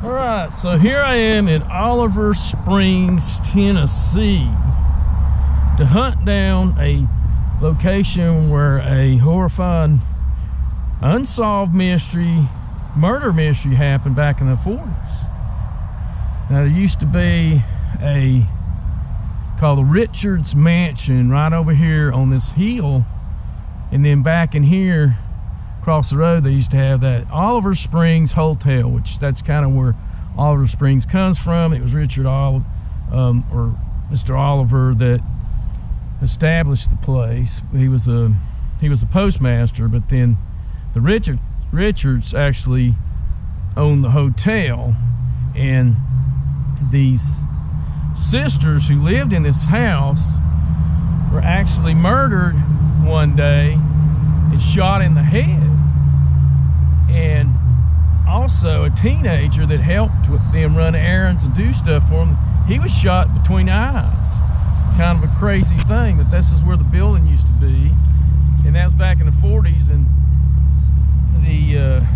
All right, so here I am in Oliver Springs, Tennessee, to hunt down a location where a horrifying unsolved murder mystery happened back in the 40s. Now, there used to be called the Richards Mansion right over here on this hill, and then back in here across the road they used to have that Oliver Springs Hotel, which that's kind of where Oliver Springs comes from. It was Richard or Mr. Oliver that established the place. He was a postmaster, but then the Richards actually owned the hotel, and these sisters who lived in this house were actually murdered one day and shot in the head. And also a teenager that helped with them run errands and do stuff for them, he was shot between the eyes. Kind of a crazy thing, but this is where the building used to be, and that was back in the 40s. And the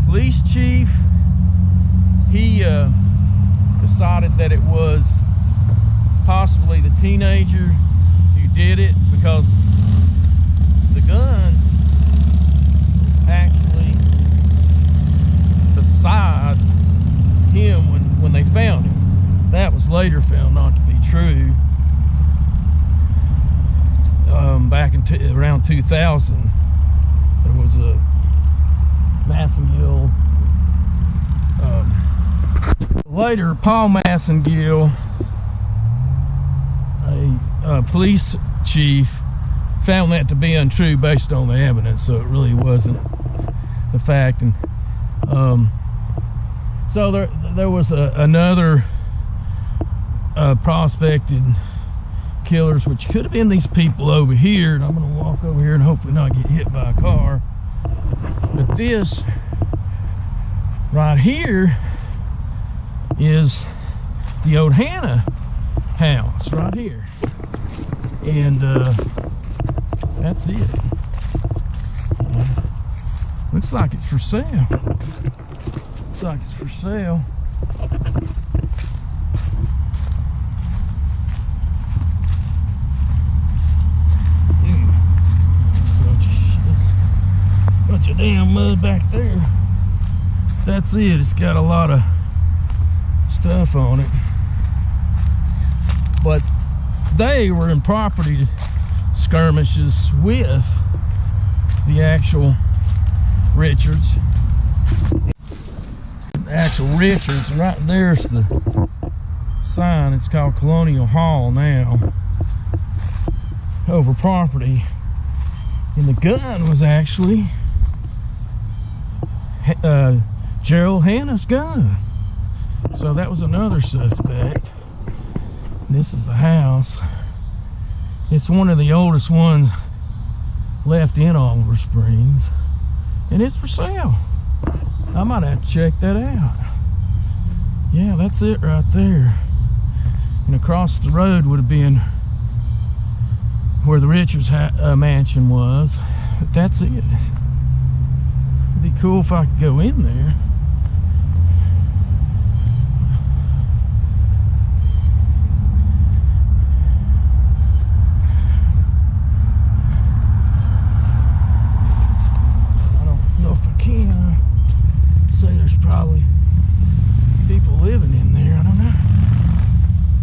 police chief, he decided that it was possibly the teenager who did it, because the gun was actually beside him when they found him. That was later found not to be true. Back in around 2000, there was a Massengill. Later, Paul Massengill, a police chief, found that to be untrue based on the evidence, so it really wasn't the fact. And so there was another prospected killers, which could have been these people over here. And I'm going to walk over here and hopefully not get hit by a car. But this right here is the old Hannah house right here, and that's it. Looks like it's for sale. Looks like it's for sale. Bunch of damn mud back there. That's it. It's got a lot of stuff on it, but they were in property skirmishes with the actual Richards. The actual Richards, and right there's the sign. It's called Colonial Hall now, over property, and the gun was actually Gerald Hannah's gun. So that was another suspect. This is the house. It's one of the oldest ones left in Oliver Springs, and it's for sale. I might have to check that out. Yeah, that's it right there. And across the road would have been where the Richards mansion was. But that's it. It'd be cool if I could go in there. Probably people living in there. I don't know.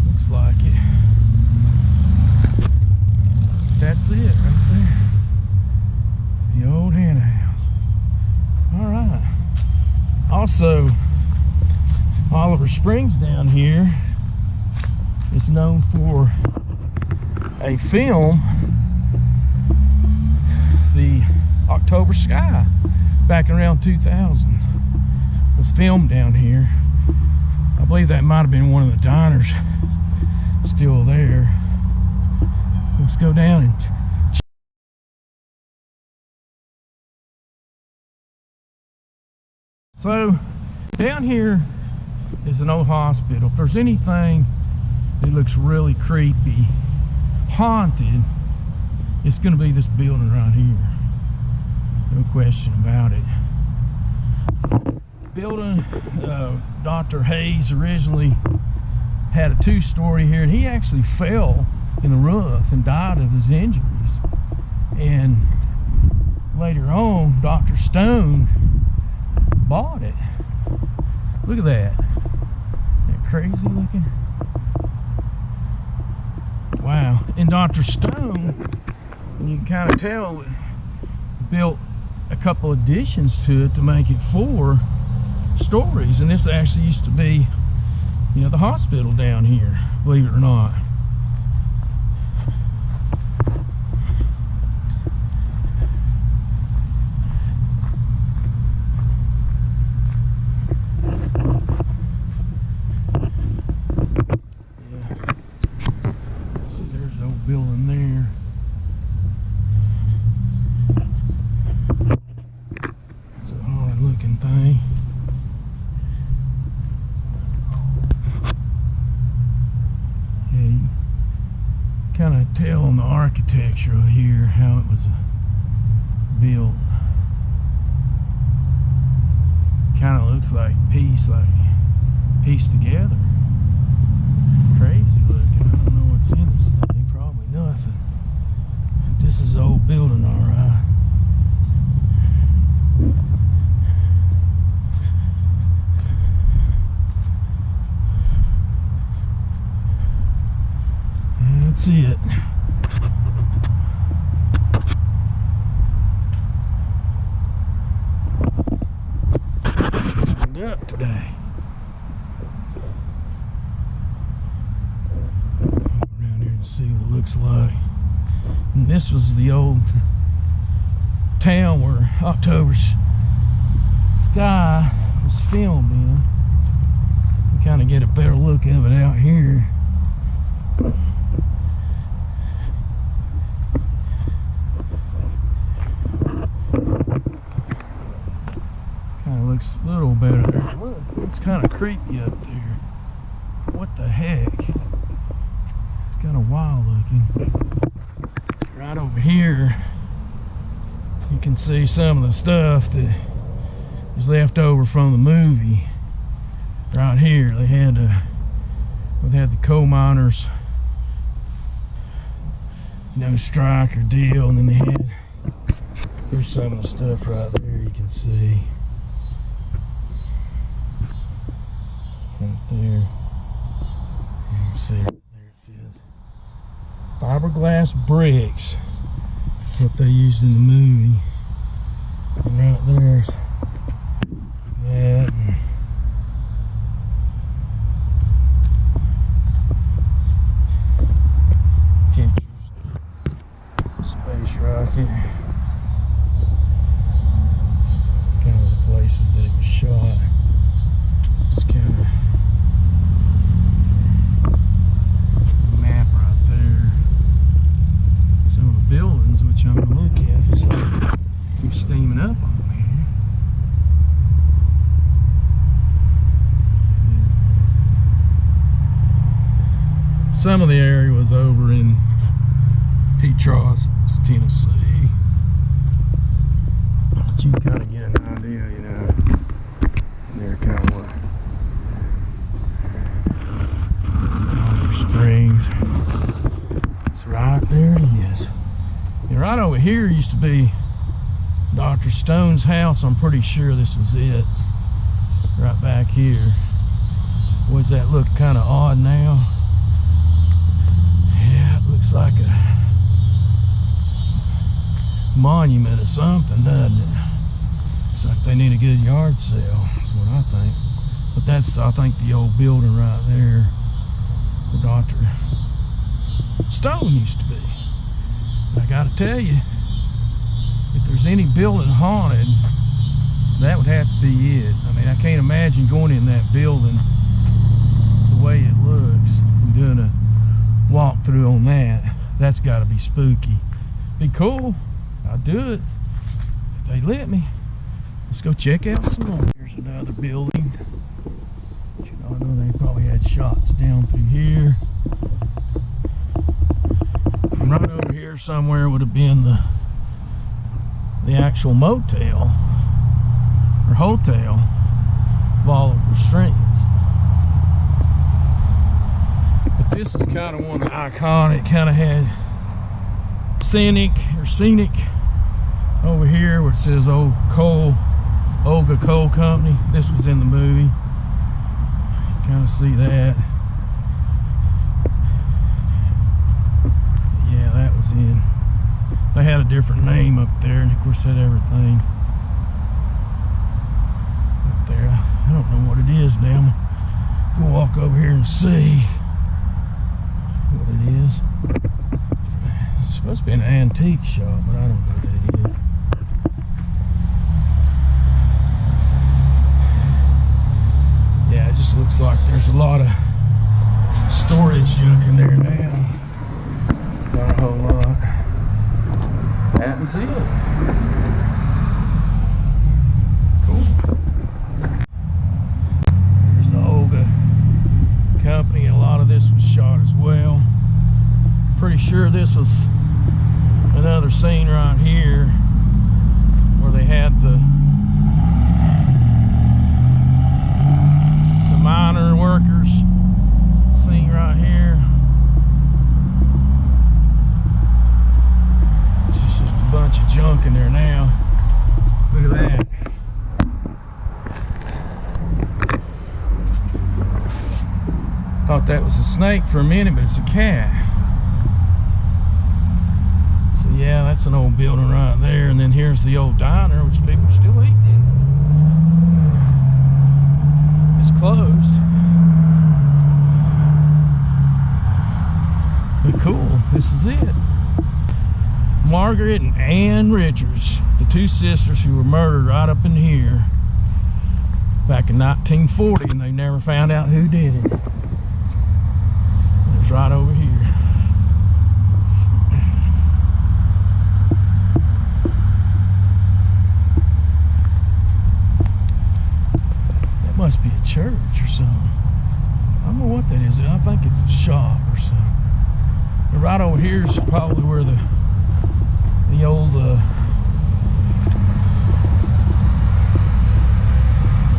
Looks like it. That's it right there. The old Hannah house. Alright. Also, Oliver Springs down here is known for a film, The October Sky, back around 2000. Was filmed down here. I believe that might have been one of the diners still there. Let's go down and so down here is an old hospital. If there's anything that looks really creepy, haunted, it's going to be this building right here. No question about it. building, Dr. Hayes originally had a 2-story here, and he actually fell in the roof and died of his injuries. And later on, Dr. Stone bought it. Look at that. Isn't that crazy looking? Wow. And Dr. Stone, and you can kind of tell, built a couple additions to it to make it 4 stories. And this actually used to be, you know, the hospital down here, believe it or not. Building there. It's a haunted looking thing. Yeah, you kind of tell on the architecture of here how it was built. Kind of looks like pieced together. Crazy looking. I don't know what's in this thing. Nothing. This is old building, all right. That's it. Opened up today. See what it looks like. And this was the old town where October's Sky was filmed in. You kind of get a better look of it out here. Kind of looks a little better. Look, it's kind of creepy up there. What the heck? Kind of wild looking. Right over here, you can see some of the stuff that was left over from the movie. Right here, they had the coal miners, you know, strike or deal, and then they had. Here's some of the stuff right there. You can see right there. You can see. Fiberglass bricks, what they used in the movie. And right there's that. Pictures. Space rocket. Kind of the places that it was shot. Just kind of buildings, which I'm gonna look at. It's like keeps steaming up on me. Yeah. Some of the area was over in Petros, Tennessee. But you can kind of get an idea, you know. And they're kind of what Oliver Springs. It's right there. It is. And right over here used to be Dr. Stone's house. I'm pretty sure this was it. Right back here. Boy, does that look kind of odd now? Yeah, it looks like a monument or something, doesn't it? It's like they need a good yard sale. That's what I think. But that's, I think, the old building right there where Dr. Stone used to be. I gotta tell you, if there's any building haunted, that would have to be it. I mean, I can't imagine going in that building the way it looks and doing a walkthrough on that. That's gotta be spooky. Be cool. I'll do it if they let me. Let's go check out some more. Here's another building. You know, I know they probably had shots down through here. And right over here somewhere would have been the actual motel or hotel. of Oliver Springs. But this is kind of one of the iconic, kind of had scenic over here where it says Olga Coal Company. This was in the movie. You kind of see that. Yeah, that was in. They had a different name up there, and of course had everything up there. I don't know what it is now. I'm gonna go walk over here and see what it is. It's supposed to be an antique shop, but I don't know what it is. Yeah, it just looks like there's a lot of storage junk in there now. Not a whole lot. That's it. Cool. There's the Olga Company. A lot of this was shot as well. Pretty sure this was another scene right here where they had the miner workers scene right here. It's just a bunch of junk in there now. Look at that. Thought that was a snake for a minute, but it's a cat. So yeah, that's an old building right there. And then here's the old diner, which people are still eating in. It's closed. But cool, this is it. Margaret and Ann Richards, the two sisters who were murdered right up in here back in 1940, and they never found out who did it. It's right over here. That must be a church or something. I don't know what that is. I think it's a shop or something. But right over here is probably where the old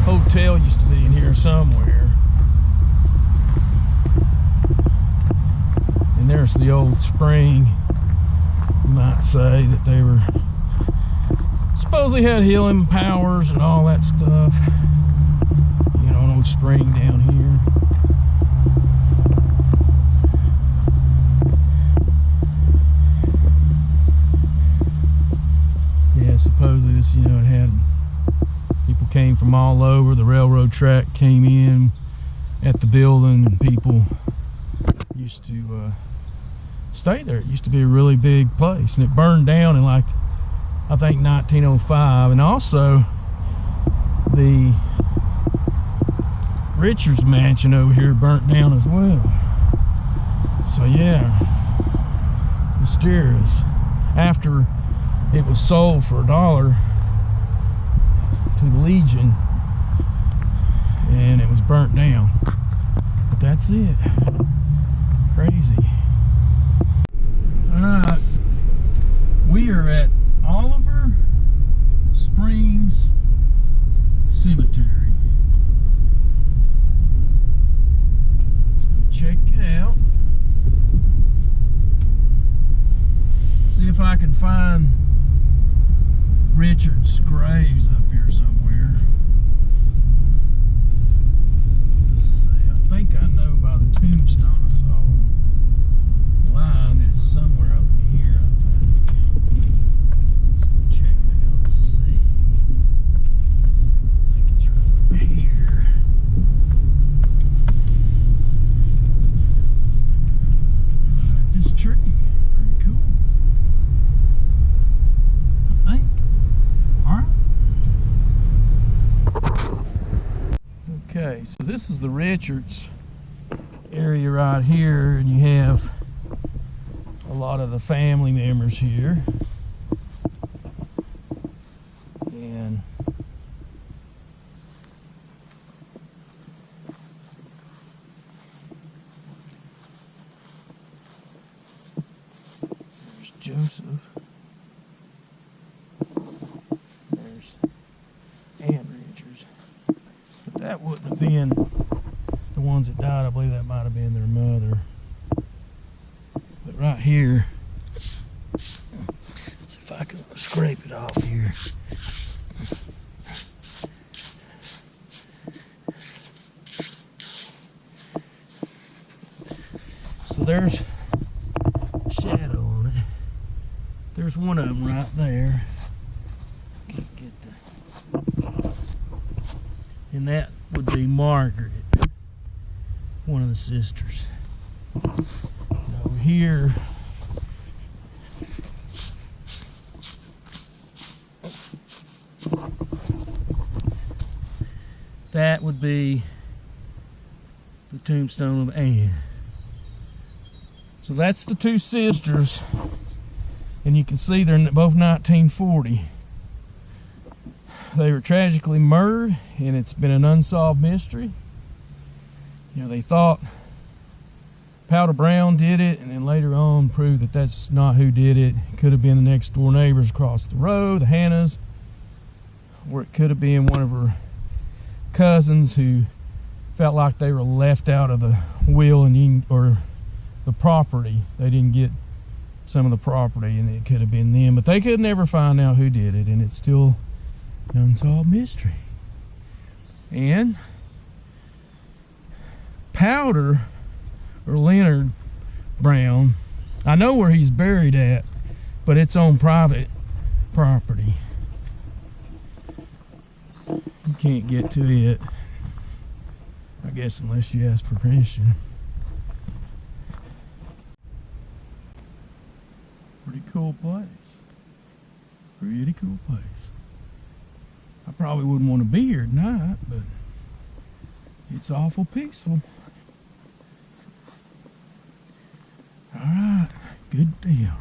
hotel used to be in here somewhere. And there's the old spring. You might say that they were supposedly had healing powers and all that stuff. You know, an old spring down here. Supposedly this, you know, it had people came from all over. The railroad track came in at the building, and people used to stay there. It used to be a really big place, and it burned down in, like, I think 1905. And also the Richards mansion over here burnt down as well. So yeah, mysterious. After it was sold for $1 to the Legion, and it was burnt down. But that's it. Crazy. Alright, we are at Oliver Springs Cemetery. Let's go check it out. See if I can find Richard's graves up here somewhere. Let's see. I think I know by the tombstone I saw a line. It's somewhere up here, I think. Let's go check it out and see. I think it's right over here. Right at this tree. Pretty cool. I think. Okay, so this is the Richards area right here, and you have a lot of the family members here. And there's Joseph. that wouldn't have been the ones that died. I believe that might have been their mother. But right here, see if I can scrape it off here. So there's a shadow on it. There's one of them right there. Can't get the... And that would be Margaret, one of the sisters. And over here, that would be the tombstone of Anne. So that's the two sisters, and you can see they're both 1940. They were tragically murdered, and it's been an unsolved mystery. You know, they thought Powder Brown did it, and then later on proved that that's not who did it. It could have been the next door neighbors across the road, the Hannahs, or it could have been one of her cousins who felt like they were left out of the will or the property. They didn't get some of the property, and it could have been them, but they could never find out who did it, and it's still an unsolved mystery. And Powder, or Leonard Brown, I know where he's buried at, but it's on private property. You can't get to it, I guess, unless you ask for permission. Pretty cool place. Pretty cool place. I probably wouldn't want to be here tonight, but it's awful peaceful. All right, good deal.